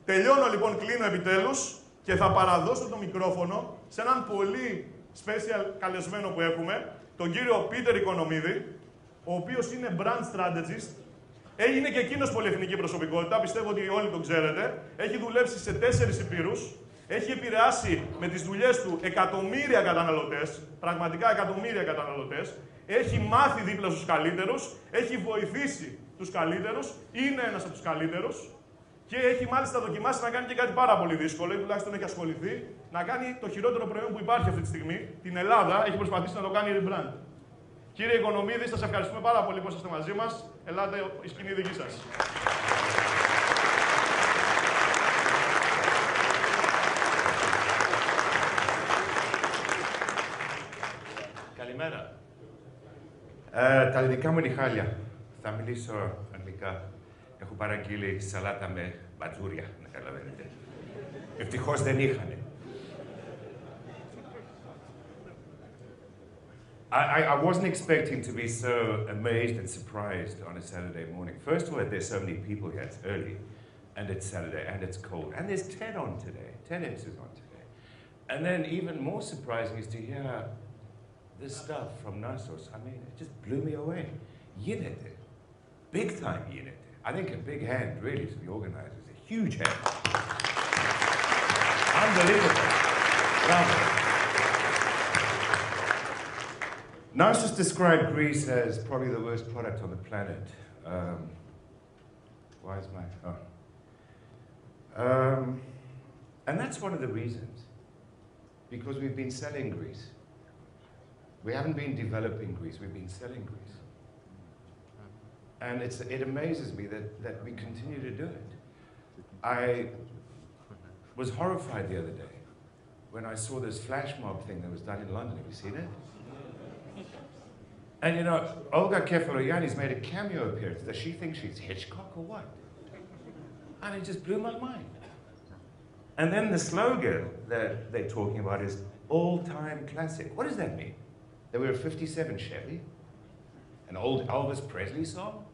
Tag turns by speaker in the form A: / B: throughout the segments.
A: Τελειώνω λοιπόν, κλείνω επιτέλους και θα παραδώσω το μικρόφωνο σε έναν πολύ special καλεσμένο που έχουμε, τον κύριο Πίτερ Οικονομίδη, ο οποίος είναι brand strategist. Έγινε και εκείνος πολυεθνική προσωπικότητα, πιστεύω ότι όλοι τον ξέρετε. Έχει δουλέψει σε 4 ηπείρους. Έχει επηρεάσει με τις δουλειές του εκατομμύρια καταναλωτές, πραγματικά εκατομμύρια καταναλωτές. Έχει μάθει δίπλα στους καλύτερους, έχει βοηθήσει τους καλύτερους, είναι ένας από τους καλύτερους και έχει μάλιστα δοκιμάσει να κάνει και κάτι πάρα πολύ δύσκολο, ή τουλάχιστον έχει ασχοληθεί, να κάνει το χειρότερο προϊόν που υπάρχει αυτή τη στιγμή, την Ελλάδα, έχει προσπαθήσει να το κάνει rebrand. Κύριε Οικονομίδη, σας ευχαριστούμε πάρα πολύ που είσαστε μαζί μας. Ελάτε, η σκηνή δική σας. Καλημέρα.
B: Τα ελληνικά μου είναι χάλια. Θα μιλήσω αγγλικά. Έχω παραγγείλει σαλάτα με μπατζούρια, να καταλαβαίνετε. Ευτυχώς δεν είχανε. I wasn't expecting to be so amazed and surprised on a Saturday morning. First of all, there's so many people here. It's early, and it's Saturday, and it's cold. And there's 10 on today, 10 inches on today. And then even more surprising is to hear this stuff from Nasos. I mean, it just blew me away. Γίνεται. Big time γίνεται. I think a big hand, really, to the organizers. A huge hand. Unbelievable. Bravo. Nasos described Greece as probably the worst product on the planet. Why is my... Oh. And that's one of the reasons. Because we've been selling Greece. We haven't been developing Greece, we've been selling Greece. And it amazes me that we continue to do it. I was horrified the other day when I saw this flash mob thing that was done in London. Have you seen it? And you know, Olga Kefalogianni's made a cameo appearance. Does she think she's Hitchcock or what? And it just blew my mind. And then the slogan that they're talking about is all-time classic. What does that mean? That we're a 57 Chevy? An old Elvis Presley song?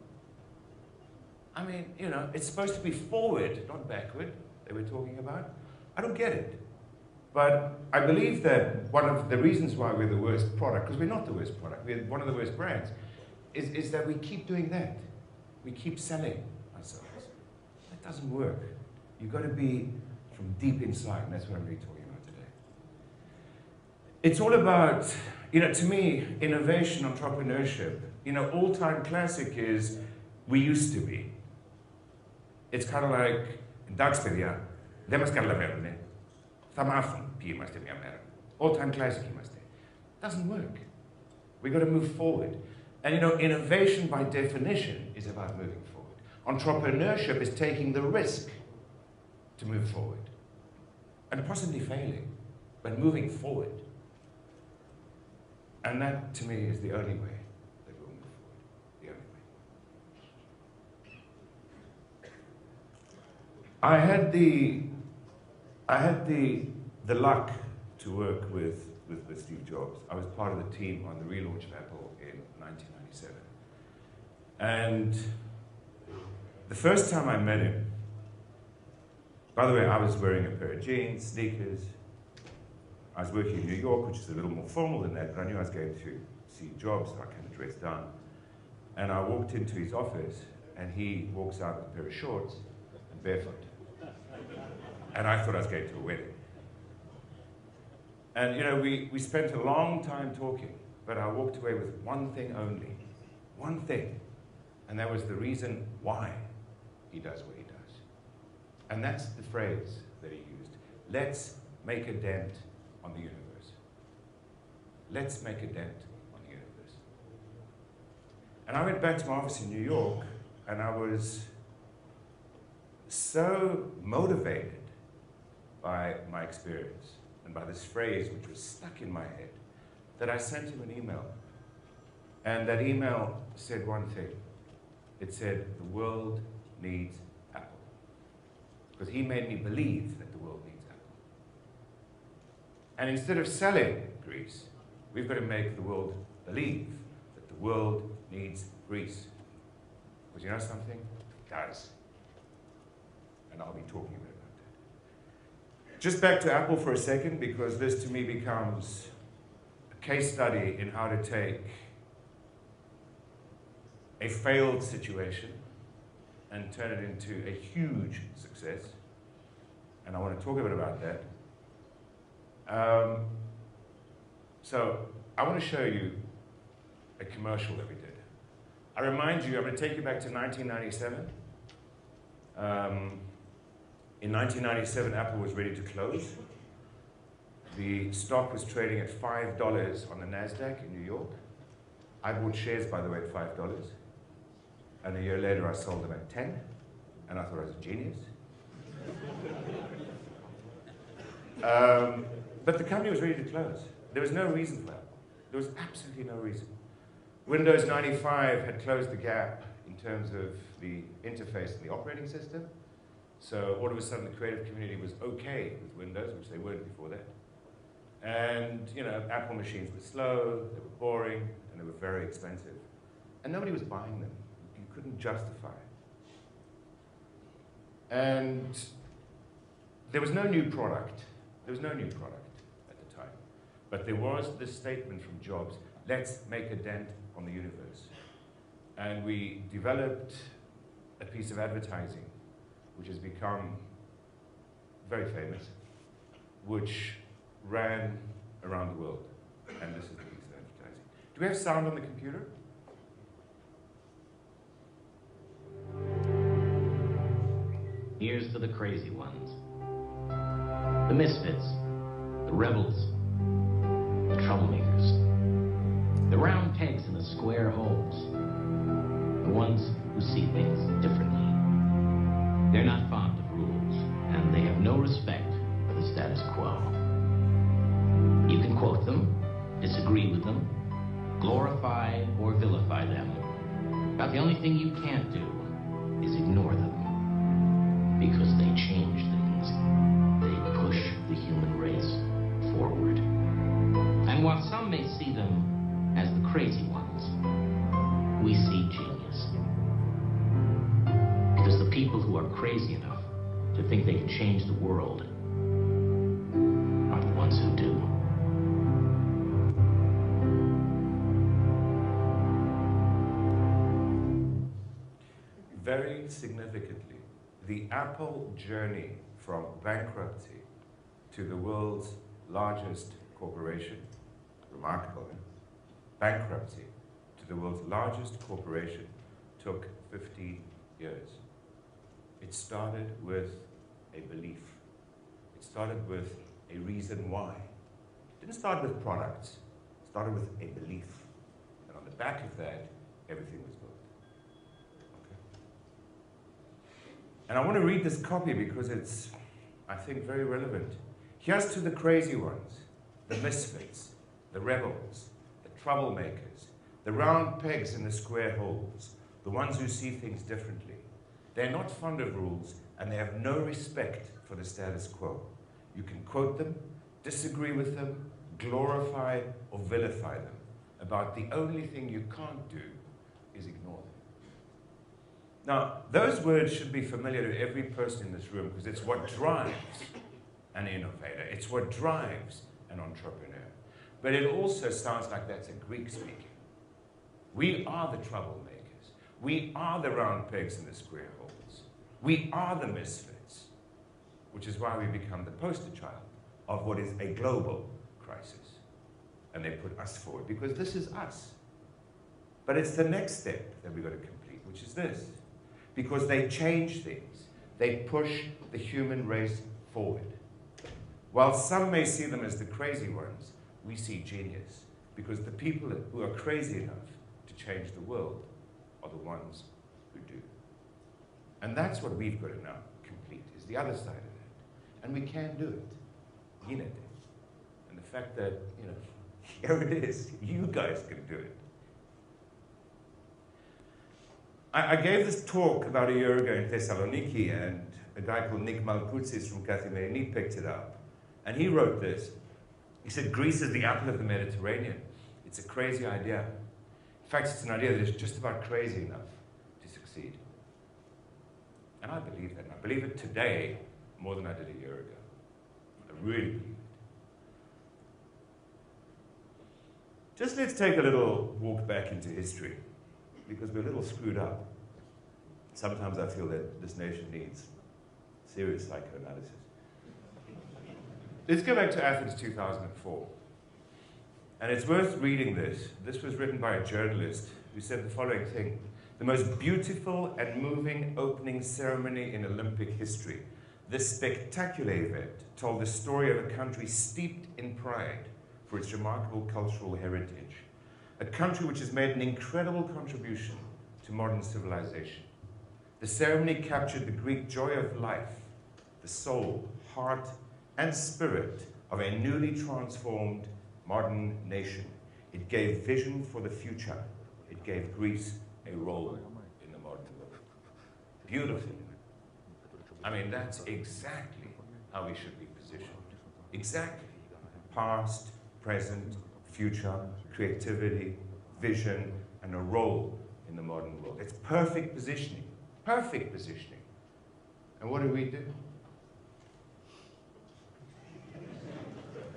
B: I mean, you know, it's supposed to be forward, not backward, that we're talking about. I don't get it. But I believe that one of the reasons why we're the worst product, because we're not the worst product, we're one of the worst brands, is that we keep doing that. We keep selling ourselves. That doesn't work. You've got to be from deep inside, and that's what I'm really talking about today. It's all about, you know, to me, innovation, entrepreneurship, you know, all-time classic is we used to be. It's kind of like, εντάξει παιδιά, δεν μας καταλαβαίνουνε. Θα μάθουν ποιοι είμαστε μια μέρα. All-time classic είμαστε. Doesn't work. We got to move forward. And you know, innovation by definition is about moving forward. Entrepreneurship is taking the risk to move forward. And possibly failing, but moving forward. And that, to me, is the only way that we'll move forward. The only way. I had the luck to work with Steve Jobs. I was part of the team on the relaunch of Apple in 1997. And the first time I met him, by the way, I was wearing a pair of jeans, sneakers. I was working in New York, which is a little more formal than that, but I knew I was going to see Jobs, so I kind of dressed down. And I walked into his office, and he walks out with a pair of shorts and barefoot. And I thought I was going to a wedding. And you know, we spent a long time talking, but I walked away with one thing only. One thing. And that was the reason why he does what he does. And that's the phrase that he used. Let's make a dent on the universe. Let's make a dent on the universe. And I went back to my office in New York, and I was so motivated by my experience and by this phrase which was stuck in my head that I sent him an email. And that email said one thing. It said, the world needs Apple. Because he made me believe that the world needs Apple. And instead of selling Greece, we've got to make the world believe that the world needs Greece. Because you know something? It does. And I'll be talking a bit about it. Just back to Apple for a second, because this to me becomes a case study in how to take a failed situation and turn it into a huge success. And I want to talk a bit about that. So I want to show you a commercial that we did. I remind you, I'm going to take you back to 1997. In 1997, Apple was ready to close. The stock was trading at $5 on the NASDAQ in New York. I bought shares, by the way, at $5. And a year later, I sold them at 10. And I thought I was a genius. But the company was ready to close. There was no reason for that. There was absolutely no reason. Windows 95 had closed the gap in terms of the interface and the operating system. So all of a sudden, the creative community was okay with Windows, which they weren't before that. And Apple machines were slow, they were boring, and they were very expensive. And nobody was buying them. You couldn't justify it. And there was no new product. There was no new product at the time. But there was this statement from Jobs, let's make a dent on the universe. And we developed a piece of advertising which has become very famous, which ran around the world. And this is the piece of advertising. Do we have sound on the computer?
C: Here's to the crazy ones. The misfits, the rebels, the troublemakers, the round pegs in the square holes, the ones who see things differently. They're not fond of rules, and they have no respect for the status quo. You can quote them, disagree with them, glorify or vilify them. But the only thing you can't do is ignore them, because they change things. They push the human race forward. And while some may see them as the crazy ones, we see genius. Because the people who are crazy enough to think they can change the world are the ones who do.
B: Very significantly, the Apple journey from bankruptcy to the world's largest corporation, remarkable, eh? Bankruptcy to the world's largest corporation took 15 years. It started with a belief. It started with a reason why. It didn't start with products. It started with a belief. And on the back of that, everything was built. Okay? And I want to read this copy because it's, I think, very relevant. Here's to the crazy ones, the misfits, the rebels, the troublemakers, the round pegs in the square holes, the ones who see things differently. They're not fond of rules, and they have no respect for the status quo. You can quote them, disagree with them, glorify or vilify them. About the only thing you can't do is ignore them. Now, those words should be familiar to every person in this room because it's what drives an innovator. It's what drives an entrepreneur. But it also sounds like that's a Greek speaking. We are the troublemakers. We are the round pegs in the square holes. We are the misfits, which is why we become the poster child of what is a global crisis. And they put us forward because this is us. But it's the next step that we've got to complete, which is this. Because they change things. They push the human race forward. While some may see them as the crazy ones, we see genius. Because the people who are crazy enough to change the world are the ones who do. And that's what we've got to now complete, is the other side of that. And we can do it. And the fact that, here it is, you guys can do it. I gave this talk about a year ago in Thessaloniki, and a guy called Nick Malkoutsis from Kathimerini picked it up. And he wrote this. He said, Greece is the apple of the Mediterranean. It's a crazy idea. In fact, it's an idea that is just about crazy enough to succeed. And I believe that. And I believe it today more than I did a year ago. I really believe it. Just let's take a little walk back into history, because we're a little screwed up. Sometimes I feel that this nation needs serious psychoanalysis. Let's go back to Athens 2004. And it's worth reading this. This was written by a journalist who said the following thing: the most beautiful and moving opening ceremony in Olympic history. This spectacular event told the story of a country steeped in pride for its remarkable cultural heritage. A country which has made an incredible contribution to modern civilization. The ceremony captured the Greek joy of life, the soul, heart, and spirit of a newly transformed modern nation. It gave vision for the future. It gave Greece a role in the modern world. Beautiful. I mean, that's exactly how we should be positioned. Exactly. Past, present, future, creativity, vision, and a role in the modern world. It's perfect positioning. Perfect positioning. And what do?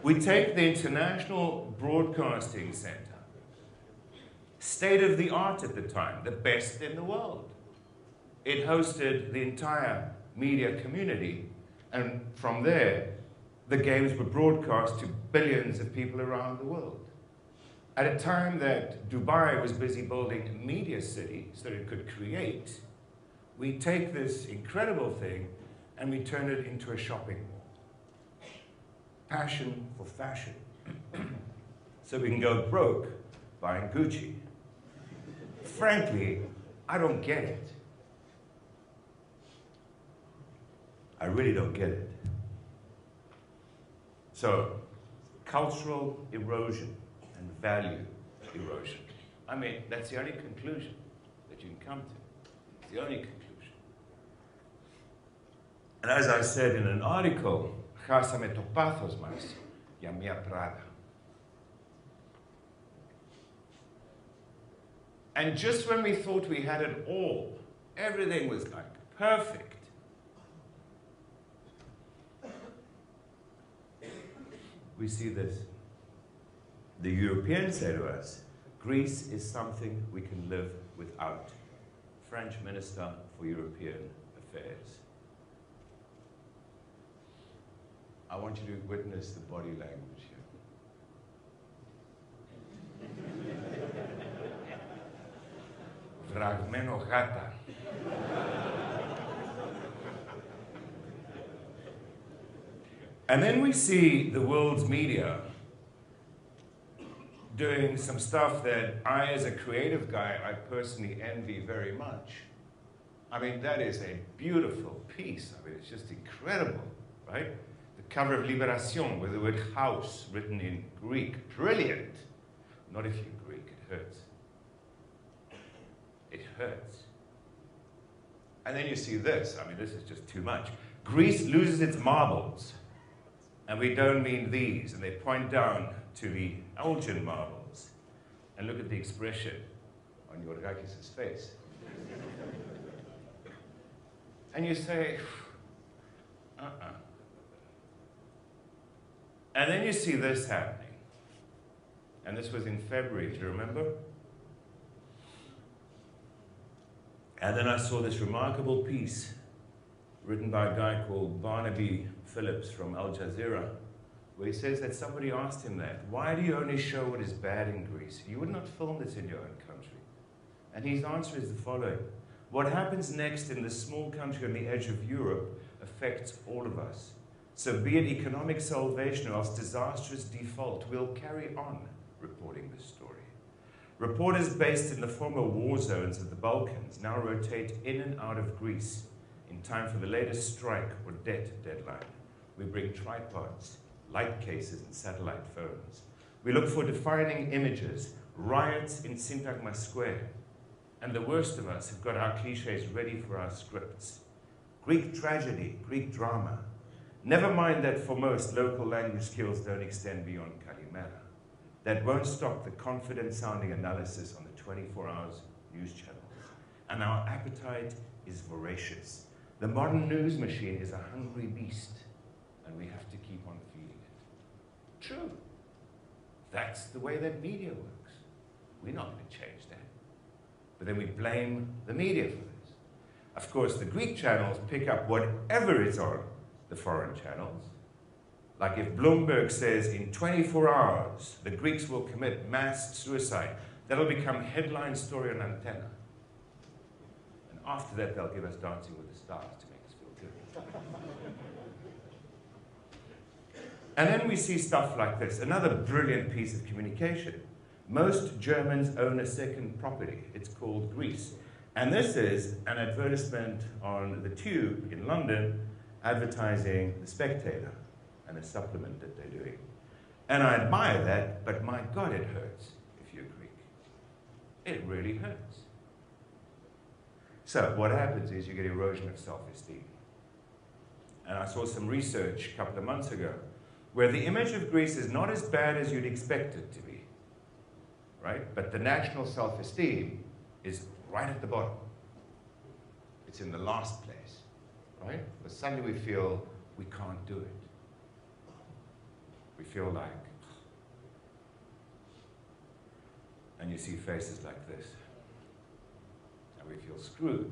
B: We take the International Broadcasting Center, state of the art at the time, the best in the world. It hosted the entire media community, and from there, the games were broadcast to billions of people around the world. At a time that Dubai was busy building a media city so that it could create, we take this incredible thing and we turn it into a shopping mall. Passion for fashion. So we can go broke buying Gucci. Frankly, I don't get it. I really don't get it. So, cultural erosion and value erosion. I mean, that's the only conclusion that you can come to. It's the only conclusion. And as I said in an article, χάσαμε το πάθος μας για μια Prada. And just when we thought we had it all, everything was like perfect, we see this. The Europeans say to us, Greece is something we can live without. French Minister for European Affairs. I want you to witness the body language here. Βραγμένο γάτα. And then we see the world's media doing some stuff that I, as a creative guy, I personally envy very much. I mean, that is a beautiful piece. I mean, it's just incredible, right? The cover of Libération with the word house written in Greek. Brilliant. Not if you're Greek, it hurts. It hurts. And then you see this. I mean, this is just too much. Greece loses its marbles. And we don't mean these. And they point down to the Elgin marbles. And look at the expression on Yorgakis' face. And you say, And then you see this happening. And this was in February, do you remember? And then I saw this remarkable piece written by a guy called Barnaby Phillips from Al Jazeera, where he says that somebody asked him that, why do you only show what is bad in Greece? You would not film this in your own country. And his answer is the following: what happens next in this small country on the edge of Europe affects all of us. So be it economic salvation or else disastrous default, we'll carry on reporting this story. Reporters based in the former war zones of the Balkans now rotate in and out of Greece in time for the latest strike or debt deadline. We bring tripods, light cases, and satellite phones. We look for defining images, riots in Syntagma Square. And the worst of us have got our cliches ready for our scripts. Greek tragedy, Greek drama. Never mind that for most, local language skills don't extend beyond Kalimera. That won't stop the confident-sounding analysis on the 24 hours news channels. And our appetite is voracious. The modern news machine is a hungry beast. and we have to keep on feeding it. True. That's the way that media works. We're not going to change that. But then we blame the media for this. Of course, the Greek channels pick up whatever is on the foreign channels. Like if Bloomberg says in 24 hours the Greeks will commit mass suicide, that'll become headline story on Antenna. And after that, they'll give us Dancing with the Stars to make us feel good. And then we see stuff like this, another brilliant piece of communication. Most Germans own a second property. It's called Greece. And this is an advertisement on the Tube in London advertising The Spectator and a supplement that they're doing. And I admire that, but my God, it hurts if you're Greek. It really hurts. So what happens is you get erosion of self-esteem. And I saw some research a couple of months ago where the image of Greece is not as bad as you'd expect it to be, right? But the national self-esteem is right at the bottom. It's in the last place, right? But suddenly we feel we can't do it. We feel like, and you see faces like this, and we feel screwed.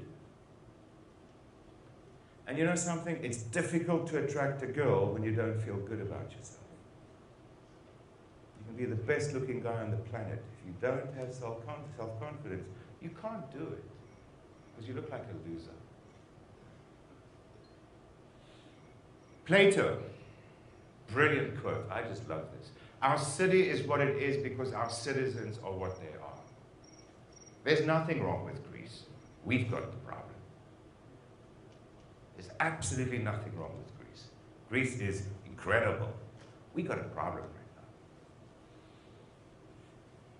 B: And you know something? It's difficult to attract a girl when you don't feel good about yourself. You can be the best looking guy on the planet. If you don't have self-confidence, you can't do it, because you look like a loser. Plato, brilliant quote. I just love this. Our city is what it is because our citizens are what they are. There's nothing wrong with Greece. We've got the problem. There's absolutely nothing wrong with Greece. Greece is incredible. We've got a problem right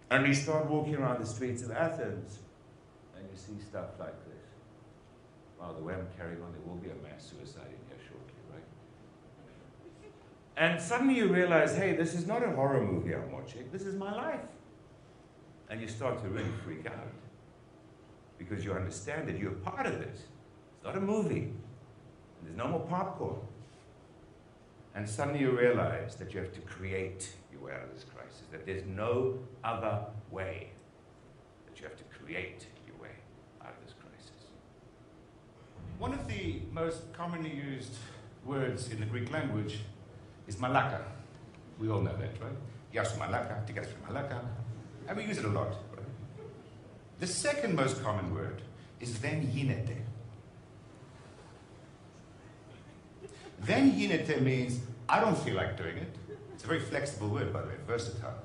B: now. And you start walking around the streets of Athens, and you see stuff like this. Wow, the way I'm carrying on, there will be a mass suicide in here shortly, right? And suddenly you realize, hey, this is not a horror movie I'm watching. This is my life. And you start to really freak out. Because you understand that you're part of this. It's not a movie. There's no more popcorn. And suddenly you realize that you have to create your way out of this crisis. That there's no other way. That you have to create your way out of this crisis.
D: One of the most commonly used words in the Greek language is malaka. We all know that, right? Yasu malaka, tigas malaka. And we use it a lot, right? The second most common word is then yinete. Then yinete means I don't feel like doing it. It's a very flexible word, by the way, versatile.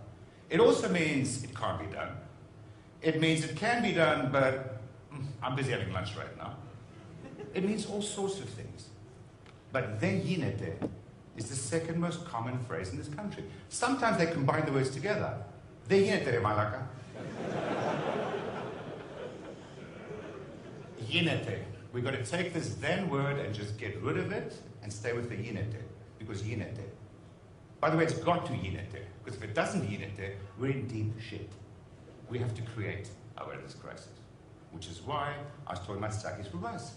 D: It also means it can't be done. It means it can be done, but I'm busy having lunch right now. It means all sorts of things. But then yinete is the second most common phrase in this country. Sometimes they combine the words together. Then yinete re malaka. Yinete. We've got to take this then word and just get rid of it and stay with the yinete, because yinete. By the way, it's got to yinete, because if it doesn't yinete, we're in deep shit. We have to create our way out of this crisis, which is why I was talking about Sakis Roumas.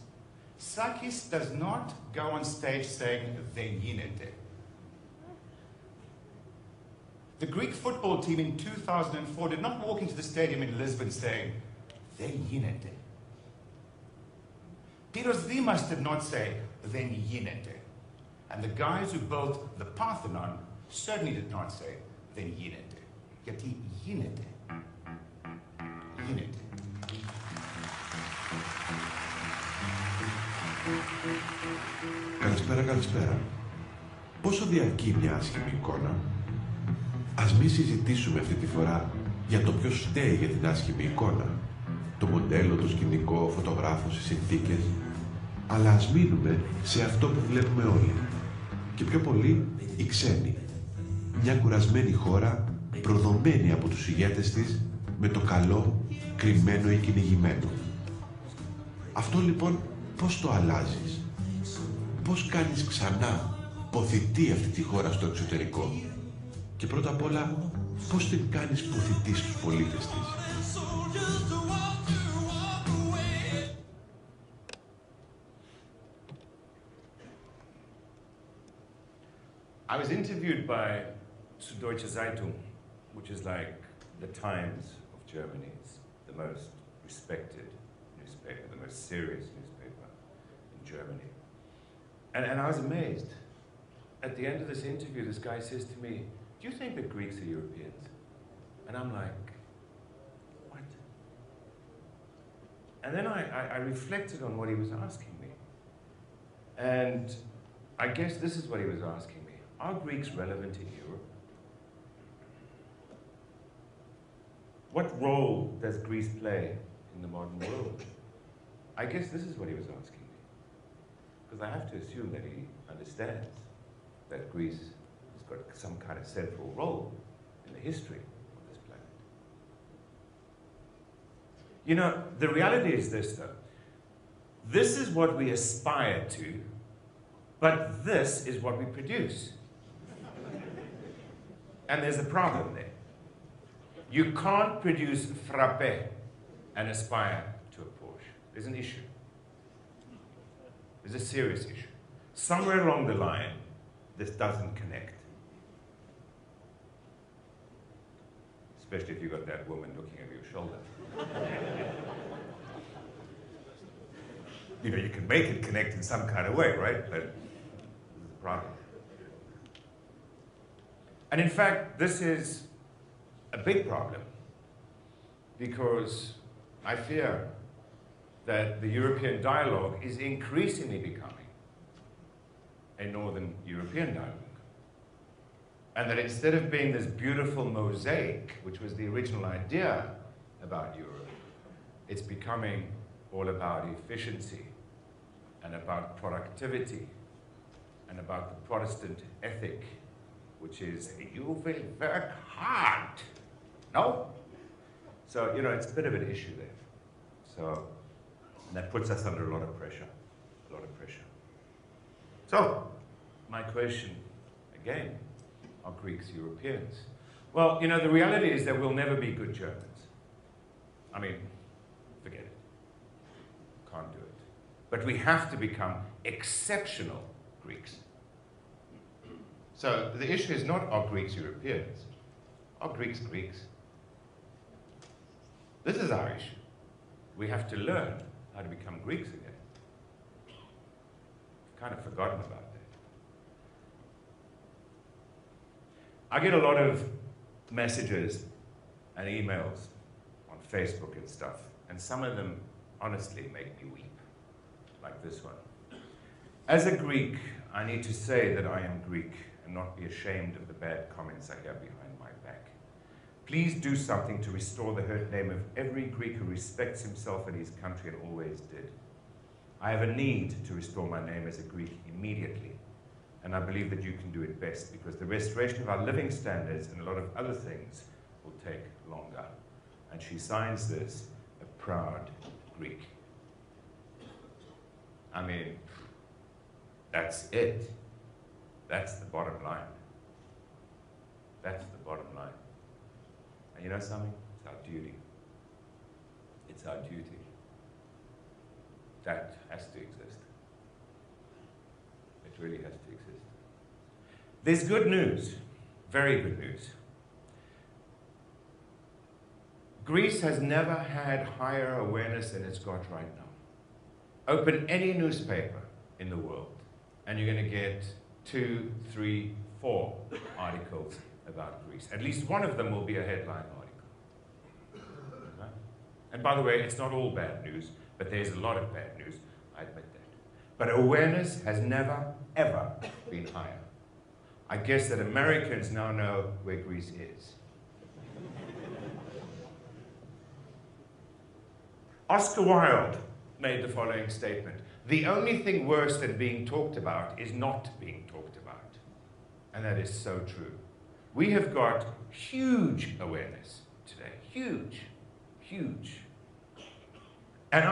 D: Sakis does not go on stage saying, then yinete. The Greek football team in 2004 did not walk into the stadium in Lisbon saying, then yinete. Piros Dimas did not say, then yinete. And the guys who built the Parthenon certainly did not say, then yinete. Γιατί yinete. Yinete.
E: Καλησπέρα. Πόσο διαρκεί μια άσχημη εικόνα? Ας μην συζητήσουμε αυτή τη φορά για το ποιος φταίει για την άσχημη εικόνα. Το μοντέλο, το σκηνικό, ο φωτογράφος, οι συνθήκες. Αλλά ας μείνουμε σε αυτό που βλέπουμε όλοι. Και πιο πολύ οι ξένοι. Μια κουρασμένη χώρα, προδομένη από τους ηγέτες της, με το καλό, κρυμμένο ή κυνηγημένο. Αυτό λοιπόν πώς το αλλάζεις? Πώς κάνεις ξανά ποθητή αυτή τη χώρα στο εξωτερικό? Και πρώτα απ' όλα, πώς την κάνεις ποθητή στους πολίτες της?
B: I was interviewed by Süddeutsche Zeitung, which is like the Times of Germany. It's the most respected newspaper, the most serious newspaper in Germany. And I was amazed. At the end of this interview, this guy says to me, "Do you think that Greeks are Europeans?" And I'm like, what? And then I reflected on what he was asking me. And I guess this is what he was asking me. Are Greeks relevant in Europe? What role does Greece play in the modern world? I guess this is what he was asking me. Because I have to assume that he understands that Greece has got some kind of central role in the history of this planet. You know, the reality is this, though. This is what we aspire to, but this is what we produce. And there's a problem there. You can't produce frappe and aspire to a Porsche. There's an issue. There's a serious issue. Somewhere along the line, this doesn't connect. Especially if you've got that woman looking over your shoulder. You know, you can make it connect in some kind of way, right? But this is the problem. And in fact, this is a big problem because I fear that the European dialogue is increasingly becoming a Northern European dialogue. And that instead of being this beautiful mosaic, which was the original idea about Europe, it's becoming all about efficiency and about productivity and about the Protestant ethic, which is, you will work hard. No? So, you know, it's a bit of an issue there. So, and that puts us under a lot of pressure. A lot of pressure. So, my question, again, are Greeks Europeans? Well, you know, the reality is that we'll never be good Germans. I mean, forget it. Can't do it. But we have to become exceptional Greeks. So the issue is not, are Greeks Europeans? Are Greeks Greeks? This is our issue. We have to learn how to become Greeks again. I've kind of forgotten about that. I get a lot of messages and emails on Facebook and stuff, and some of them honestly make me weep, like this one. As a Greek, I need to say that I am Greek and not be ashamed of the bad comments I hear behind my back. Please do something to restore the hurt name of every Greek who respects himself and his country and always did. I have a need to restore my name as a Greek immediately. And I believe that you can do it best because the restoration of our living standards and a lot of other things will take longer. And she signs this, a proud Greek. I mean, that's it. That's the bottom line. That's the bottom line. And you know something? It's our duty. It's our duty. That has to exist. It really has to exist. There's good news, very good news. Greece has never had higher awareness than it's got right now. Open any newspaper in the world, and you're going to get 2, 3, 4 articles about Greece. At least one of them will be a headline article. Okay? And by the way, it's not all bad news, but there's a lot of bad news, I admit that. But awareness has never, ever been higher. I guess that Americans now know where Greece is. Oscar Wilde made the following statement: "The only thing worse than being talked about is not being talked about." And that is so true. We have got huge awareness today. Huge. Huge. And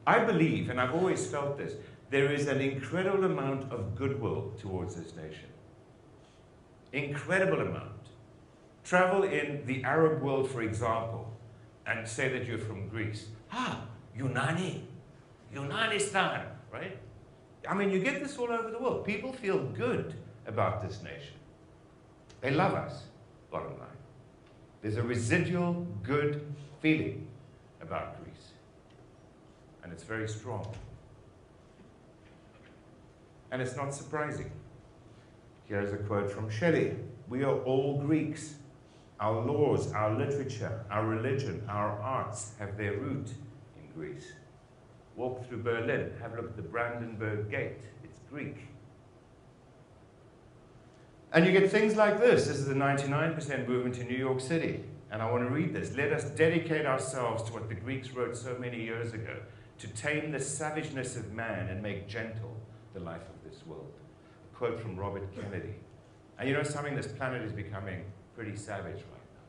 B: I believe, and I've always felt this, there is an incredible amount of goodwill towards this nation. Incredible amount. Travel in the Arab world, for example, and say that you're from Greece. Yunani. Yunanistan, right? I mean, you get this all over the world. People feel good about this nation. They love us, bottom line. There's a residual good feeling about Greece, and it's very strong. And it's not surprising. Here's a quote from Shelley. We are all Greeks. Our laws, our literature, our religion, our arts have their root in Greece. Walk through Berlin, have a look at the Brandenburg Gate. It's Greek. And you get things like this. This is the 99% movement in New York City. And I want to read this. Let us dedicate ourselves to what the Greeks wrote so many years ago, to tame the savageness of man and make gentle the life of this world. A quote from Robert Kennedy. And you know something? This planet is becoming pretty savage right now.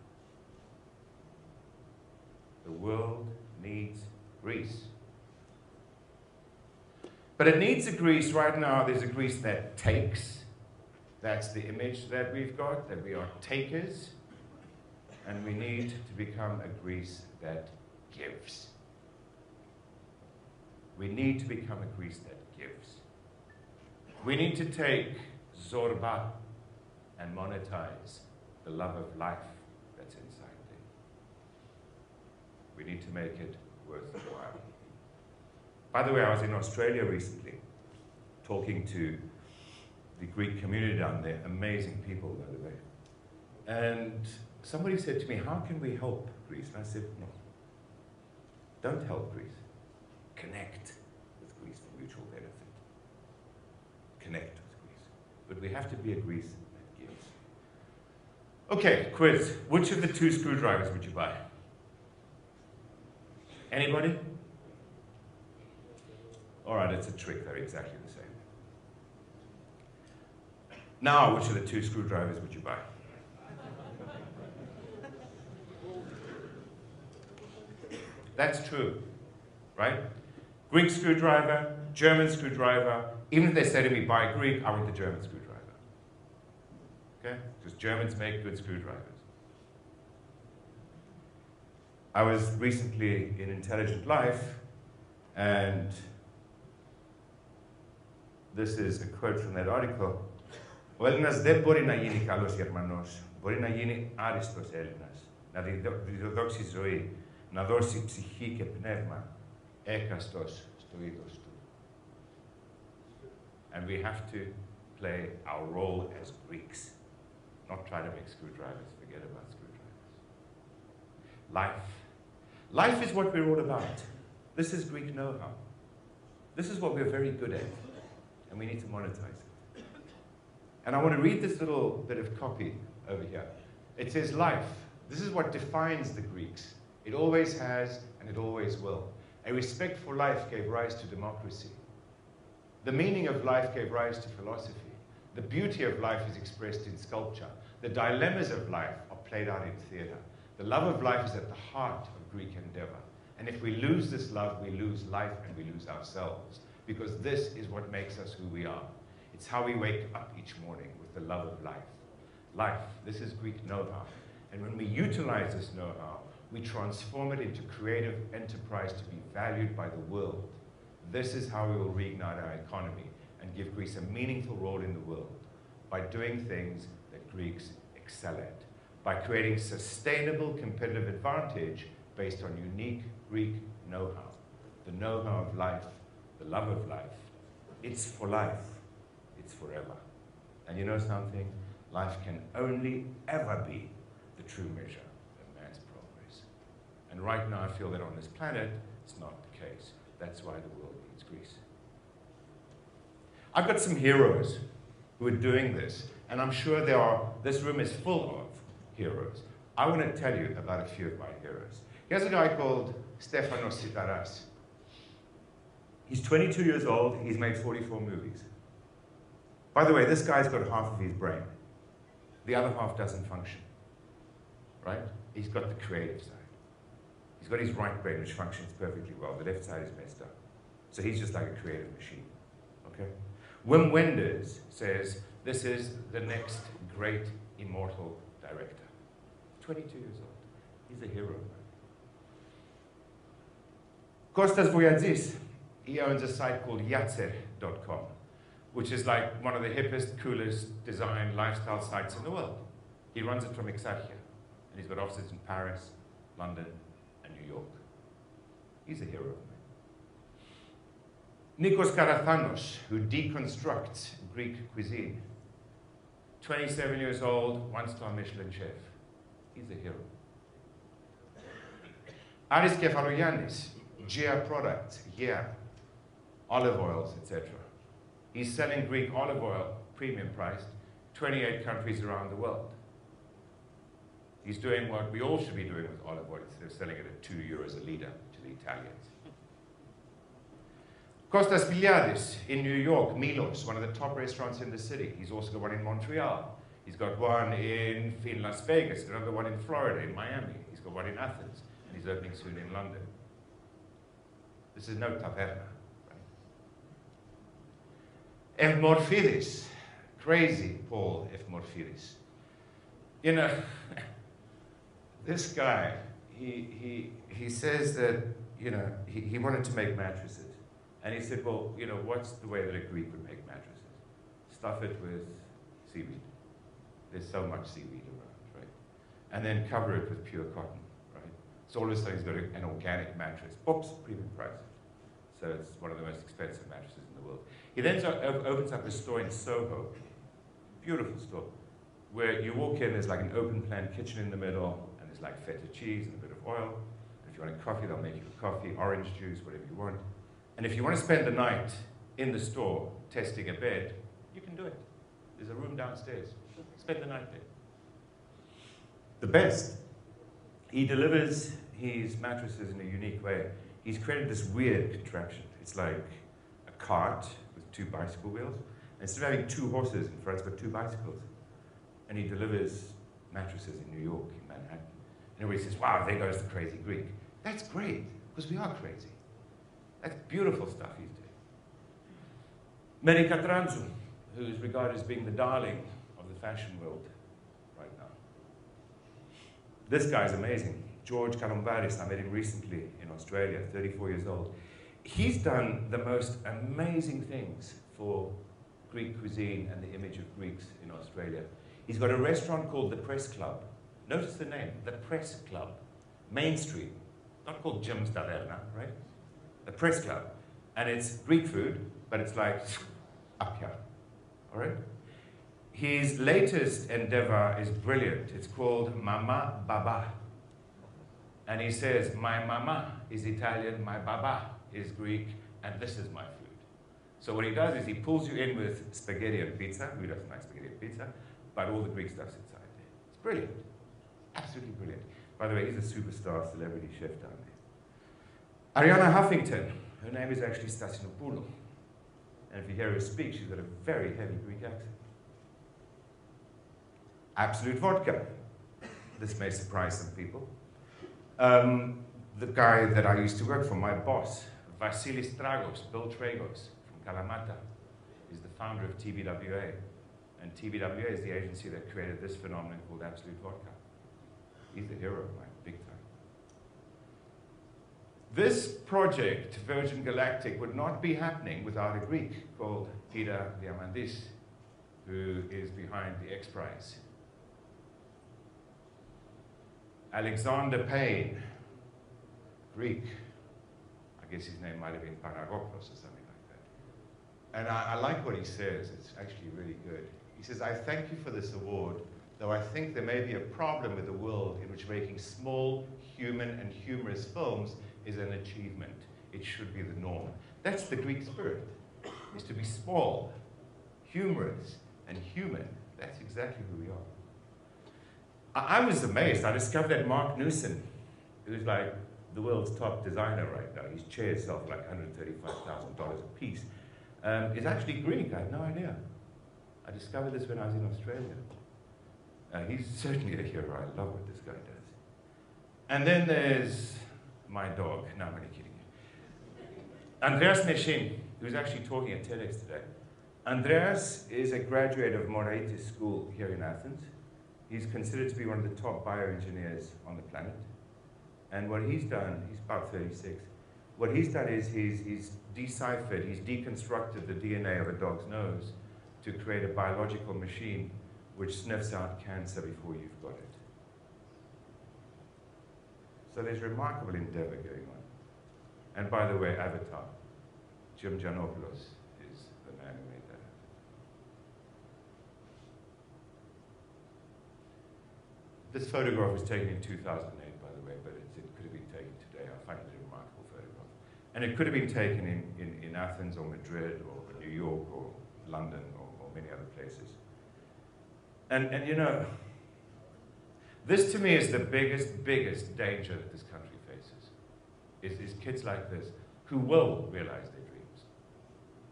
B: The world needs Greece. But it needs a Greece right now. There's a Greece that takes. That's the image that we've got, that we are takers. And we need to become a Greece that gives. We need to become a Greece that gives. We need to take Zorba and monetize the love of life that's inside there. We need to make it worthwhile. By the way, I was in Australia recently, talking to the Greek community down there, amazing people, by the way. And somebody said to me, how can we help Greece? And I said, no, don't help Greece. Connect with Greece for mutual benefit. Connect with Greece. But we have to be a Greece that gives. Okay, quiz. Which of the two screwdrivers would you buy? Anybody? All right, it's a trick. They're exactly the same. Now, which of the two screwdrivers would you buy? That's true, right? Greek screwdriver, German screwdriver. Even if they say to me, buy Greek, I want the German screwdriver. Okay? Because Germans make good screwdrivers. I was recently in Intelligent Life, and this is a quote from that article. Ο Έλληνας δεν μπορεί να γίνει καλός Γερμανός. Μπορεί να γίνει άριστος Έλληνας. Να διδώσει ζωή. Να δώσει ψυχή και πνεύμα έκαστος στο είδος του. And we have to play our role as Greeks. Not try to make screwdrivers. Forget about screwdrivers. Life. Life is what we're all about. This is Greek know-how. This is what we're very good at. And we need to monetize it. And I want to read this little bit of copy over here. It says life. This is what defines the Greeks. It always has, and it always will. A respect for life gave rise to democracy. The meaning of life gave rise to philosophy. The beauty of life is expressed in sculpture. The dilemmas of life are played out in theater. The love of life is at the heart of Greek endeavor. And if we lose this love, we lose life and we lose ourselves. Because this is what makes us who we are. It's how we wake up each morning with the love of life. Life, this is Greek know-how. And when we utilize this know-how, we transform it into creative enterprise to be valued by the world. This is how we will reignite our economy and give Greece a meaningful role in the world, by doing things that Greeks excel at, by creating sustainable competitive advantage based on unique Greek know-how, the know-how of life, the love of life. It's for life. It's forever. And you know something? Life can only ever be the true measure of man's progress. And right now I feel that on this planet, it's not the case. That's why the world needs Greece. I've got some heroes who are doing this, and I'm sure this room is full of heroes. I want to tell you about a few of my heroes. Here's a guy called Stefanos Sitaras. He's 22 years old, he's made 44 movies. By the way, this guy's got half of his brain. The other half doesn't function, right? He's got the creative side. He's got his right brain, which functions perfectly well. The left side is messed up. So he's just like a creative machine, okay? Wim Wenders says, this is the next great immortal director. 22 years old. He's a hero. Kostas Voyadzis, he owns a site called Yatser.com, which is like one of the hippest, coolest design lifestyle sites in the world. He runs it from Exarchia, and he's got offices in Paris, London, and New York. He's a hero of mine. Nikos Karathanos, who deconstructs Greek cuisine. 27 years old, one-star Michelin chef. He's a hero. Aris Kefalogiannis, GEA products, GEA, olive oils, etc. He's selling Greek olive oil, premium priced, 28 countries around the world. He's doing what we all should be doing with olive oil instead of selling it at €2 a litre to the Italians. Kostas Filiadis in New York, Milos, one of the top restaurants in the city. He's also got one in Montreal. He's got one in Las Vegas, another one in Florida, in Miami. He's got one in Athens, and he's opening soon in London. This is no taverna, right? Evmorphidis, crazy Paul Evmorphidis. You know, this guy, he says that, you know, he wanted to make mattresses. And he said, well, you know, what's the way that a Greek would make mattresses? Stuff it with seaweed. There's so much seaweed around, right? And then cover it with pure cotton, right? So all of a sudden he's got an organic mattress. Oops, premium price. So it's one of the most expensive mattresses in the world. He then opens up a store in Soho, beautiful store, where you walk in, there's like an open plan kitchen in the middle, and there's like feta cheese and a bit of oil. And if you want a coffee, they'll make you a coffee, orange juice, whatever you want. And if you want to spend the night in the store testing a bed, you can do it. There's a room downstairs. Spend the night there. The best. He delivers his mattresses in a unique way. He's created this weird contraption. It's like a cart with 2 bicycle wheels. And instead of having 2 horses in front, it's got 2 bicycles. And he delivers mattresses in New York, in Manhattan. And everybody says, wow, there goes the crazy Greek. That's great, because we are crazy. That's beautiful stuff he's doing. Mary Katrantzou, who is regarded as being the darling of the fashion world right now. This guy's amazing. George Kalombaris, I met him recently in Australia, 34 years old. He's done the most amazing things for Greek cuisine and the image of Greeks in Australia. He's got a restaurant called The Press Club. Notice the name, The Press Club. Mainstream, not called Jim's Taverna, right? The Press Club. And it's Greek food, but it's like up here, all right? His latest endeavor is brilliant. It's called Mama Baba. And he says, my mama is Italian, my baba is Greek, and this is my food. So what he does is he pulls you in with spaghetti and pizza. Who doesn't like spaghetti and pizza? But all the Greek stuff's inside there. It's brilliant. Absolutely brilliant. By the way, he's a superstar celebrity chef down there. Ariana Huffington, her name is actually Stasinopoulou. And if you hear her speak, she's got a very heavy Greek accent. Absolute Vodka. This may surprise some people. The guy that I used to work for, my boss, Vasilis Tragos, Bill Tragos from Kalamata, is the founder of TBWA. And TBWA is the agency that created this phenomenon called Absolute Vodka. He's the hero of mine, big time. This project, Virgin Galactic, would not be happening without a Greek called Peter Diamandis, who is behind the X Prize. Alexander Payne, Greek. I guess his name might have been Panagopoulos or something like that. And I like what he says. It's actually really good. He says, I thank you for this award, though I think there may be a problem with a world in which making small, human, and humorous films is an achievement. It should be the norm. That's the Greek spirit, is to be small, humorous, and human. That's exactly who we are. I was amazed. I discovered that Mark Newson, who's like the world's top designer right now, his chairs sell for like $135,000 a piece, is actually Greek. I had no idea. I discovered this when I was in Australia. He's certainly a hero. I love what this guy does. And then there's my dog. No, I'm only kidding you. Andreas Neshin, who's actually talking at TEDx today. Andreas is a graduate of Moraitis School here in Athens. He's considered to be one of the top bioengineers on the planet. And what he's done, he's about 36, what he's done is he's deciphered, he's deconstructed the DNA of a dog's nose to create a biological machine which sniffs out cancer before you've got it. So there's remarkable endeavor going on. And by the way, Avatar, Jim Giannopoulos is the man who made that. This photograph was taken in 2008, by the way, but it could have been taken today. I find it a remarkable photograph. And it could have been taken in Athens or Madrid or New York or London or many other places. And you know, this to me is the biggest danger that this country faces, is kids like this who will realize their dreams.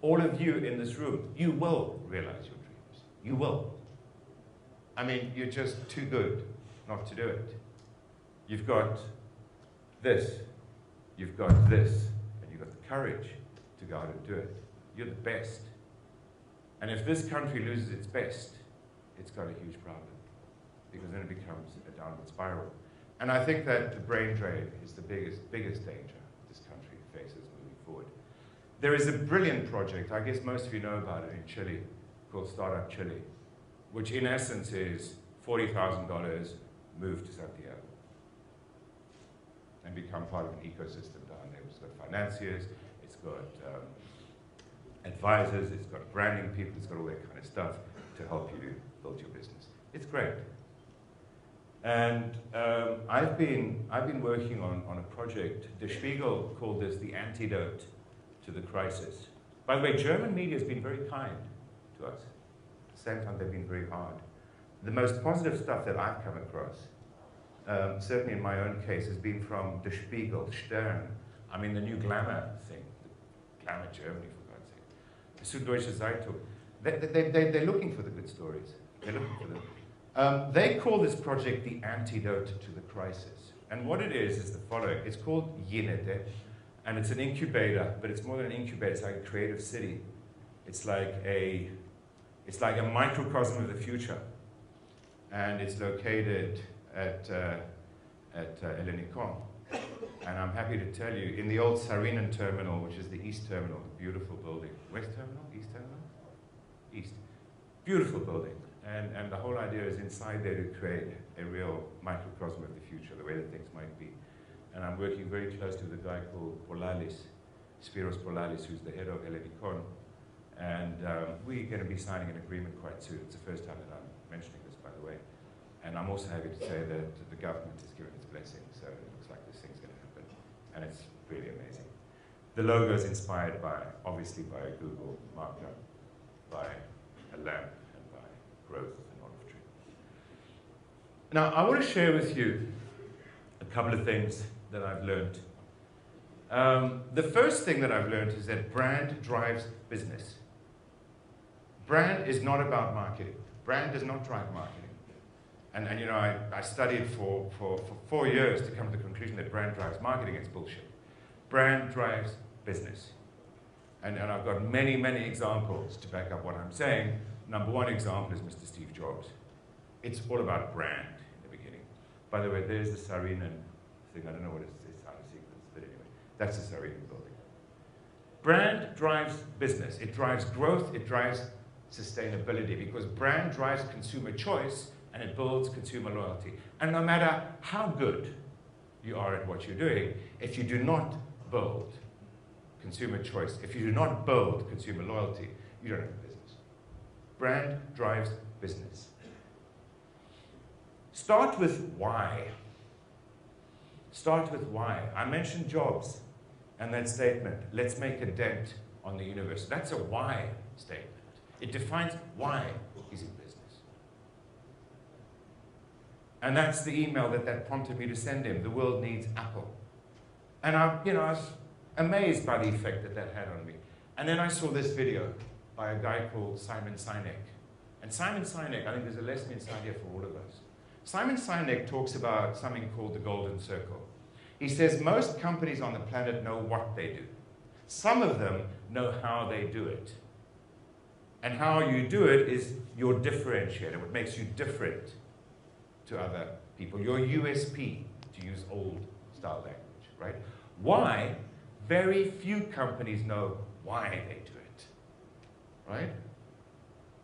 B: All of you in this room, you will realize your dreams. You will. I mean, you're just too good not to do it. You've got this, you've got this, and you've got the courage to go out and do it. You're the best. And if this country loses its best, it's got a huge problem, because then it becomes a downward spiral. And I think that the brain drain is the biggest danger this country faces moving forward. There is a brilliant project, I guess most of you know about it, in Chile, called Startup Chile, which in essence is $40,000 moved to Santiago and become part of an ecosystem down there. It's got financiers, it's got advisors, it's got branding people, it's got all that kind of stuff to help you build your business. It's great. And I've been working on a project. Der Spiegel called this the antidote to the crisis. By the way, German media has been very kind to us. At the same time, they've been very hard. The most positive stuff that I've come across, certainly in my own case, has been from Der Spiegel, Stern. I mean, the new Glamour thing, Glamour Germany, for God's sake. Süddeutsche Zeitung. They're looking for the good stories. They're looking for them. They call this project the antidote to the crisis. And what it is the following. It's called Yinete, and it's an incubator, but it's more than an incubator, it's like a creative city. It's like a microcosm of the future. And it's located at Ellinikon. And I'm happy to tell you, in the old Saarinen terminal, which is the East Terminal, a beautiful building. West Terminal? East Terminal? East. Beautiful building. And the whole idea is inside there to create a real microcosm of the future, the way that things might be. And I'm working very closely with a guy called Polalis, Spiros Polalis, who's the head of Ellinikon. And we're going to be signing an agreement quite soon. It's the first time that I'm mentioning this, by the way. And I'm also happy to say that the government has given its blessing, so it looks like this thing's going to happen. And it's really amazing. The logo is inspired by, obviously, by a Google marker, by a lamp, and by growth and olive tree. Now, I want to share with you a couple of things that I've learned. The first thing that I've learned is that brand drives business. Brand is not about marketing. Brand does not drive marketing. And you know, I studied for 4 years to come to the conclusion that brand drives marketing. It's bullshit. Brand drives business. And I've got many examples to back up what I'm saying. Number one example is Mr. Steve Jobs. It's all about brand in the beginning. By the way, there's the Saarinen thing. I don't know what it's out of sequence, but anyway, that's the Saarinen building. Brand drives business. It drives growth. It drives sustainability, because brand drives consumer choice and it builds consumer loyalty. And no matter how good you are at what you're doing, if you do not build consumer choice, if you do not build consumer loyalty, you don't have a business. Brand drives business. Start with why. Start with why. I mentioned Jobs and that statement, let's make a dent on the universe. That's a why statement. It defines why he's in business. And that's the email that prompted me to send him. The world needs Apple. And I was amazed by the effect that had on me. And then I saw this video by a guy called Simon Sinek. And Simon Sinek, I think there's a lesson inside here for all of us. Simon Sinek talks about something called the golden circle. He says most companies on the planet know what they do. Some of them know how they do it. And how you do it is your differentiator, what makes you different to other people. Your USP, to use old style language, right? Why? very few companies know why they do it, right?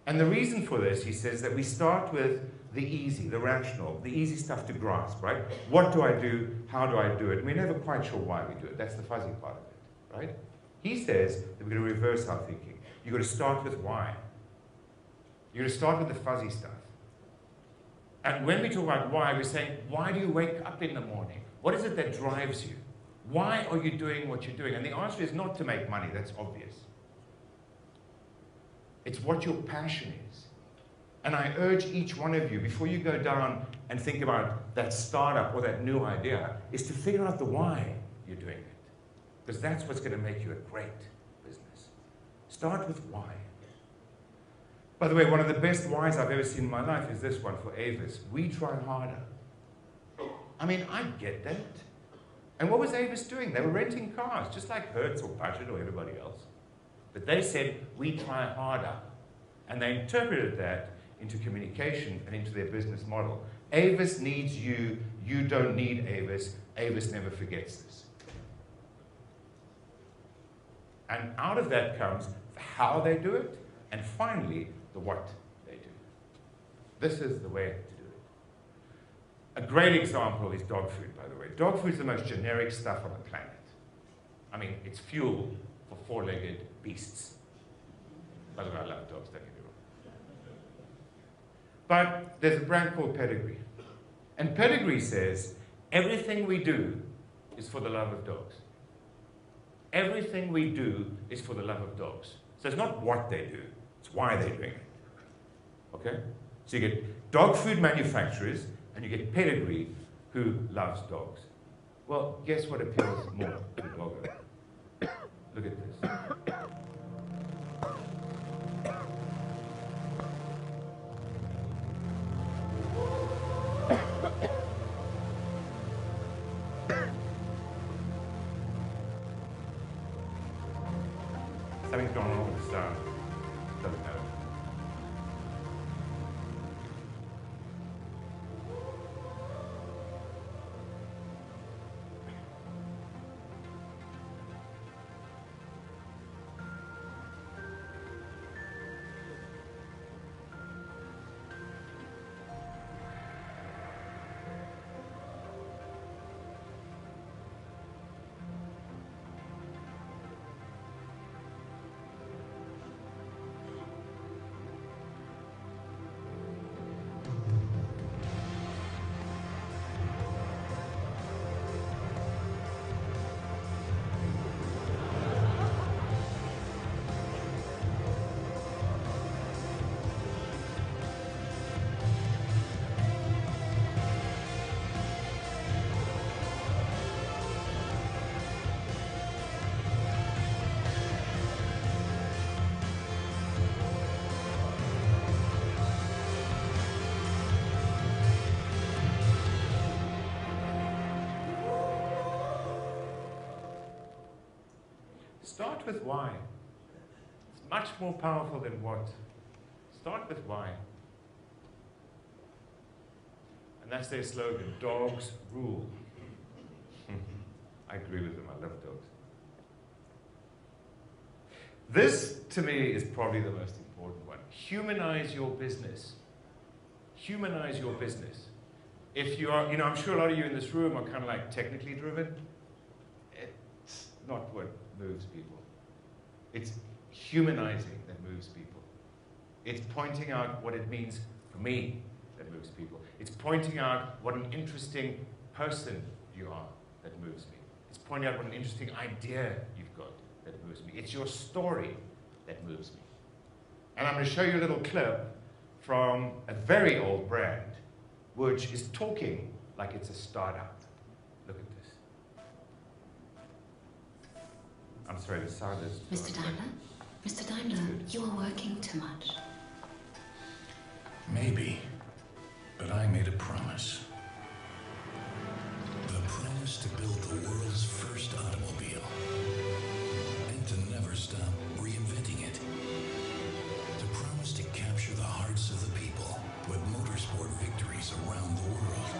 B: And the reason for this, he says, that we start with the easy, the rational, the easy stuff to grasp, right? What do I do? How do I do it? We're never quite sure why we do it. That's the fuzzy part of it, right? He says that we're going to reverse our thinking. You've got to start with why. You've got to start with the fuzzy stuff. And when we talk about why, we're saying, why do you wake up in the morning? What is it that drives you? Why are you doing what you're doing? And the answer is not to make money. That's obvious. It's what your passion is. And I urge each one of you, before you go down and think about that startup or that new idea, is to figure out the why you're doing it. Because that's what's going to make you a great business. Start with why. By the way, one of the best whys I've ever seen in my life is this one for Avis. We try harder. I mean, I get that. And what was Avis doing? They were renting cars, just like Hertz or Budget or everybody else. But they said, we try harder. And they interpreted that into communication and into their business model. Avis needs you. You don't need Avis. Avis never forgets this. And out of that comes how they do it, and finally, the what they do. This is the way to do it. A great example is dog food, by the way. Dog food is the most generic stuff on the planet. I mean, it's fuel for four-legged beasts. By the way, I love dogs, don't get me wrong. But there's a brand called Pedigree. And Pedigree says, everything we do is for the love of dogs. Everything we do is for the love of dogs. So it's not what they do, it's why they're doing it. Okay? So you get dog food manufacturers, and you get Pedigree, who loves dogs. Well, guess what appeals more to the doggo? Look at this. Something's going on with the sound. Doesn't matter. Start with why. It's much more powerful than what. Start with why. And that's their slogan, dogs rule. I agree with them, I love dogs. This, to me, is probably the most important one. Humanize your business. Humanize your business. If you are, I'm sure a lot of you in this room are kind of like technically driven. It's not what moves people. It's humanizing that moves people. It's pointing out what it means for me that moves people. It's pointing out what an interesting person you are that moves me. It's pointing out what an interesting idea you've got that moves me. It's your story that moves me. And I'm going to show you a little clip from a very old brand which is talking like it's a startup. Look at this. I'm sorry, the sound is...
F: Mr. Daimler? Mr. Daimler, you are working too much.
G: Maybe, but I made a promise. The promise to build the world's first automobile. And to never stop reinventing it. The promise to capture the hearts of the people with motorsport victories around the world.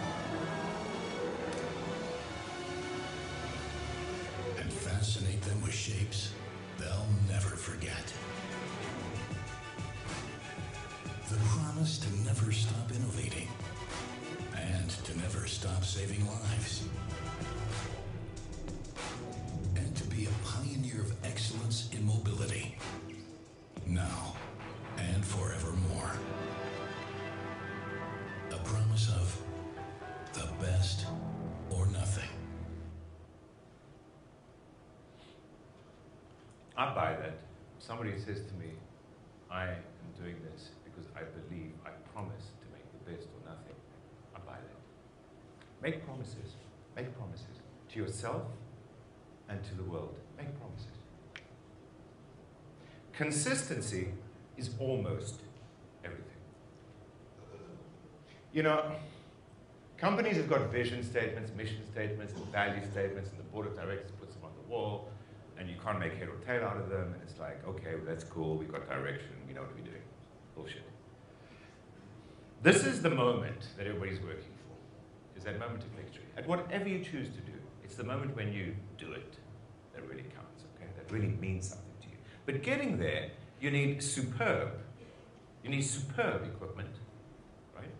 G: And fascinate shapes they'll never forget. The promise to never stop innovating and to never stop saving lives. And to be a pioneer of excellence in mobility, now and forevermore. A promise of the best or nothing.
B: I buy that. Somebody says to me, I am doing this because I believe, I promise to make the best or nothing. I buy that. Make promises. Make promises to yourself and to the world. Make promises. Consistency is almost everything. You know, companies have got vision statements, mission statements, and value statements, and the board of directors puts them on the wall, and you can't make head or tail out of them, and it's like, okay, well, that's cool, we've got direction, we know what we're doing. Bullshit. This is the moment that everybody's working for, is that moment of victory. At whatever you choose to do, it's the moment when you do it that really counts, okay? That really means something to you. But getting there, you need superb equipment, right?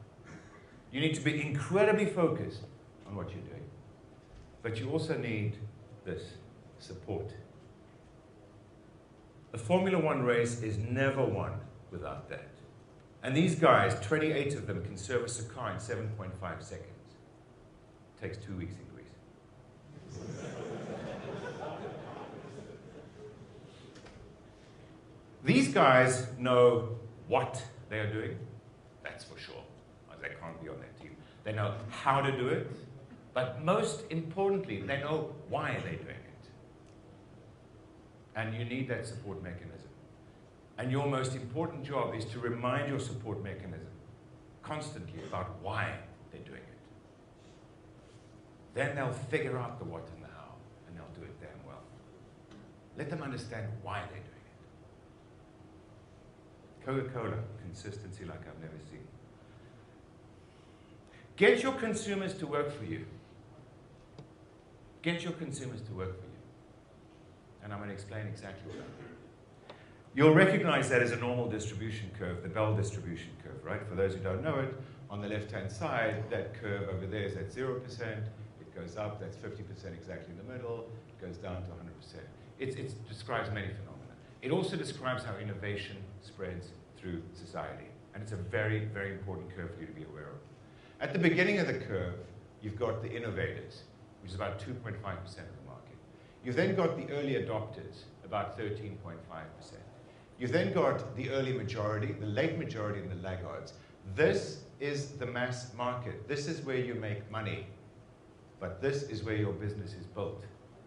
B: You need to be incredibly focused on what you're doing. But you also need this support. The Formula One race is never won without that. And these guys, 28 of them, can service a car in 7.5 seconds. It takes 2 weeks in Greece. These guys know what they are doing, that's for sure. They can't be on that team. They know how to do it, but most importantly, they know why they're doing it. And you need that support mechanism. And your most important job is to remind your support mechanism constantly about why they're doing it. Then they'll figure out the what and the how, and they'll do it damn well. Let them understand why they're doing it. Coca-Cola, consistency like I've never seen. Get your consumers to work for you. Get your consumers to work for you. And I'm going to explain exactly what I mean. You'll recognize that as a normal distribution curve, the Bell distribution curve, right? For those who don't know it, on the left-hand side, that curve over there is at 0%. It goes up, that's 50% exactly in the middle. It goes down to 100%. It describes many phenomena. It also describes how innovation spreads through society. And it's a very, very important curve for you to be aware of. At the beginning of the curve, you've got the innovators, which is about 2.5% of the market. You've then got the early adopters, about 13.5%. You've then got the early majority, the late majority, and the laggards. This is the mass market. This is where you make money. But this is where your business is built.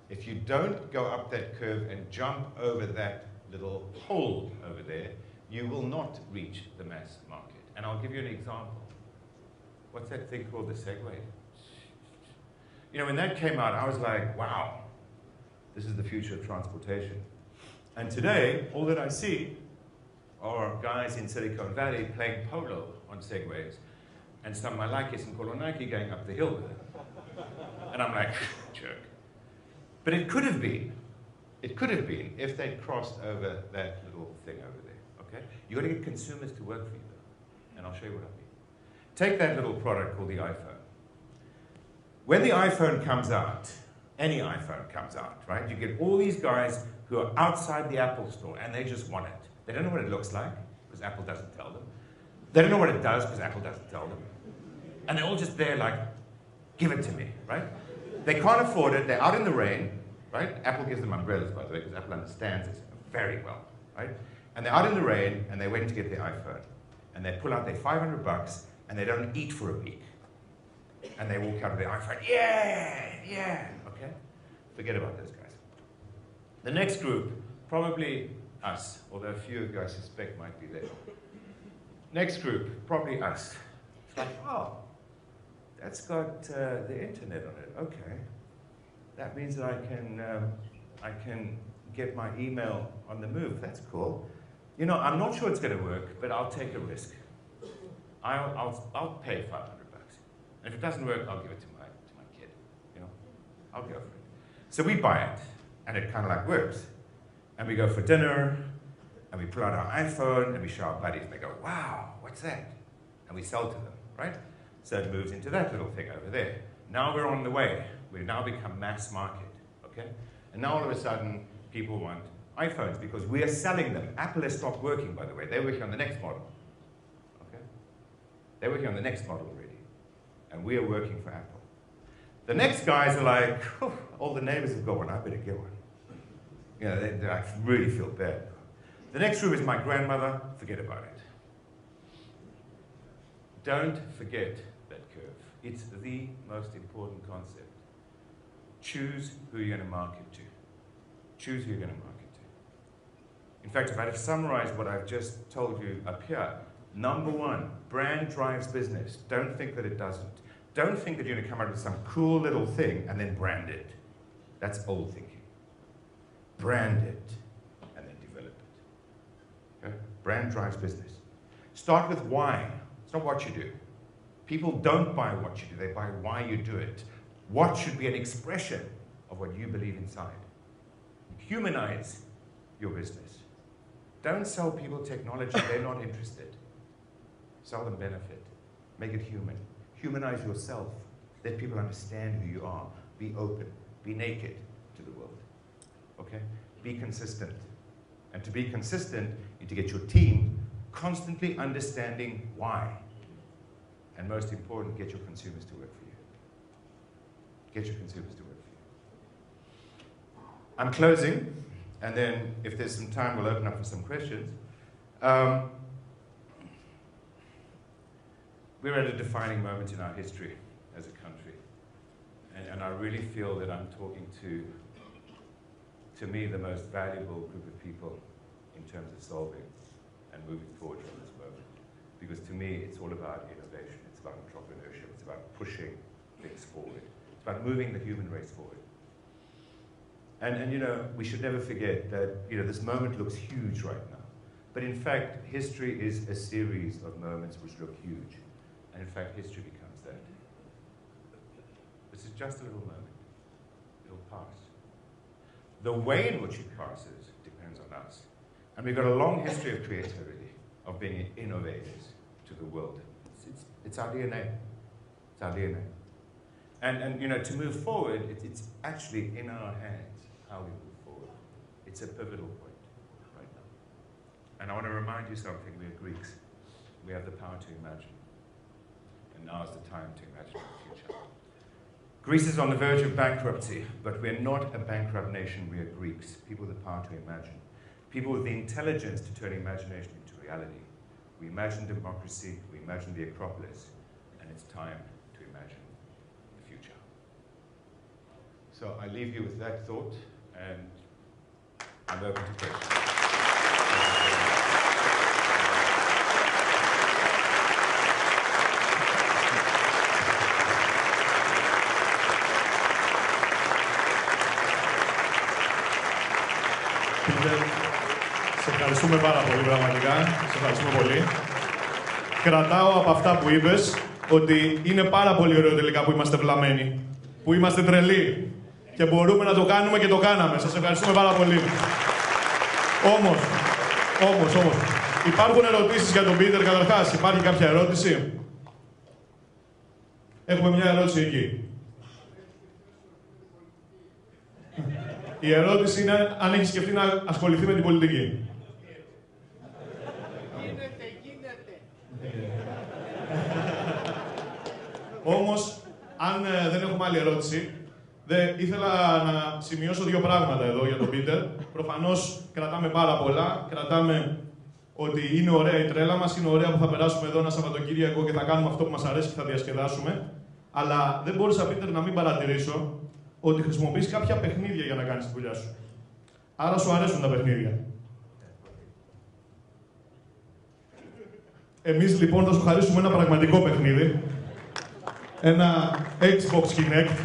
B: If you don't go up that curve and jump over that little hole over there, you will not reach the mass market. And I'll give you an example. What's that thing called, the Segway? You know, when that came out, I was like, wow, this is the future of transportation. And today, all that I see are guys in Silicon Valley playing polo on Segways, and some Malaikis in Kolonaki going up the hill with it. And I'm like, jerk. But it could have been if they'd crossed over that little thing over there, okay? You've got to get consumers to work for you, though. And I'll show you what I mean. Take that little product called the iPhone. When the iPhone comes out, any iPhone comes out, right? You get all these guys who are outside the Apple store, and they just want it. They don't know what it looks like, because Apple doesn't tell them. They don't know what it does, because Apple doesn't tell them. And they're all just there like, give it to me, right? They can't afford it, they're out in the rain, right? Apple gives them umbrellas, by the way, because Apple understands this very well, right? And they're out in the rain, and they're waiting to get their iPhone. And they pull out their $500, and they don't eat for a week. And they walk out of their iPhone, yeah, okay? Forget about those guys. The next group, probably us, although a few of you I suspect might be there. Next group, probably us. It's like, oh, that's got the internet on it, okay. That means that I can get my email on the move, that's cool. You know, I'm not sure it's gonna work, but I'll take a risk. I'll pay $500. And if it doesn't work, I'll give it to my kid, you know. I'll go for it. So we buy it. And it kind of like works. And we go for dinner, and we pull out our iPhone, and we show our buddies, and they go, wow, what's that? And we sell to them, right? So it moves into that little thing over there. Now we're on the way. We've now become mass market, okay? And now all of a sudden, people want iPhones because we are selling them. Apple has stopped working, by the way. They're working on the next model, okay? They're working on the next model already. And we are working for Apple. The next guys are like, oh, all the neighbors have got one, I better get one. You know, they I really feel bad. The next room is my grandmother, forget about it. Don't forget that curve. It's the most important concept. Choose who you're going to market to. Choose who you're going to market to. In fact, if I had to summarize what I've just told you up here, number one, brand drives business. Don't think that it doesn't. Don't think that you're going to come out with some cool little thing and then brand it. That's old thinking. Brand it and then develop it. Okay? Brand drives business. Start with why. It's not what you do. People don't buy what you do, they buy why you do it. What should be an expression of what you believe inside. Humanize your business. Don't sell people technology they're not interested. Sell them benefit. Make it human. Humanize yourself. Let people understand who you are. Be open. Be naked to the world. Okay? Be consistent. And to be consistent, you need to get your team constantly understanding why. And most important, get your consumers to work for you. Get your consumers to work for you. I'm closing, and then if there's some time, we'll open up for some questions. We're at a defining moment in our history as a country. And I really feel that I'm talking to me, the most valuable group of people in terms of solving and moving forward from this moment. Because to me, it's all about innovation. It's about entrepreneurship. It's about pushing things forward. It's about moving the human race forward. And you know, we should never forget that, you know, this moment looks huge right now. But in fact, history is a series of moments which look huge. And in fact, history becomes that. This is just a little moment. It'll pass. The way in which it passes depends on us. And we've got a long history of creativity, of being innovators to the world. It's our DNA. It's our DNA. And you know, to move forward, it's actually in our hands how we move forward. It's a pivotal point right now. And I want to remind you something. We are Greeks. We have the power to imagine. And now is the time to imagine the future. Greece is on the verge of bankruptcy, but we're not a bankrupt nation. We are Greeks, people with the power to imagine. People with the intelligence to turn imagination into reality. We imagine democracy, we imagine the Acropolis, and it's time to imagine the future. So I leave you with that thought, and I'm open to questions.
A: Σε ευχαριστούμε πάρα πολύ, πραγματικά. Σε ευχαριστούμε πολύ. Κρατάω από αυτά που είπες ότι είναι πάρα πολύ ωραίο τελικά που είμαστε βλαμμένοι. Που είμαστε τρελοί. Και μπορούμε να το κάνουμε και το κάναμε. Σας ευχαριστούμε πάρα πολύ. Όμως, υπάρχουν ερωτήσεις για τον Πίτερ καταρχάς. Υπάρχει κάποια ερώτηση? Έχουμε μια ερώτηση εκεί. Η ερώτηση είναι αν έχει σκεφτεί να ασχοληθεί με την πολιτική. Γίνεται. Όμως, αν δεν έχουμε άλλη ερώτηση, ήθελα να σημειώσω δύο πράγματα εδώ για τον Πίτερ. Προφανώς κρατάμε πάρα πολλά. Κρατάμε ότι είναι ωραία η τρέλα μας, είναι ωραία που θα περάσουμε εδώ ένα Σαββατοκύριακο και θα κάνουμε αυτό που μας αρέσει και θα διασκεδάσουμε. Αλλά δεν μπορούσα, Πίτερ, να μην παρατηρήσω ότι χρησιμοποιείς κάποια παιχνίδια για να κάνεις τη δουλειά σου. Άρα σου αρέσουν τα παιχνίδια. Εμείς λοιπόν θα σου χαρίσουμε ένα πραγματικό παιχνίδι. Ένα Xbox Kinect.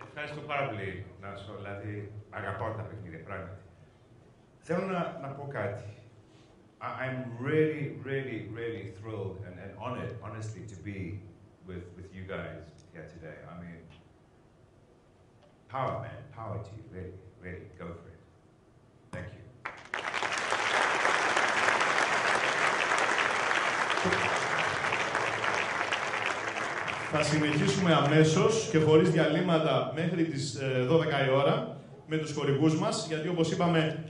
B: Ευχαριστώ πάρα πολύ, Νάσο. Δηλαδή, αγαπάω τα παιχνίδια, πράγματι. Θέλω να πω κάτι. I'm really, really, really thrilled and honored, honestly, to be with you guys here today. I mean, power, man, power to you, really, really, go for it. Thank you.
A: Θα συνεχίσουμε αμέσως και χωρίς διαλύματα μέχρι τις 12 η ώρα με τους χορηγούς μας, γιατί όπως είπαμε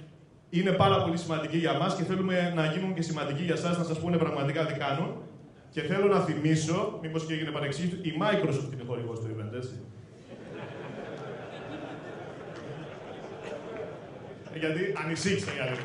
A: είναι πάρα πολύ σημαντικοί για μας και θέλουμε να γίνουν και σημαντικοί για εσάς, να σας πούνε πραγματικά τι κάνουν. Και θέλω να θυμίσω, μήπως και έγινε παρεξήγηση, η Microsoft είναι χορηγός του event, έτσι. Γιατί ανησύχησα για λίγο.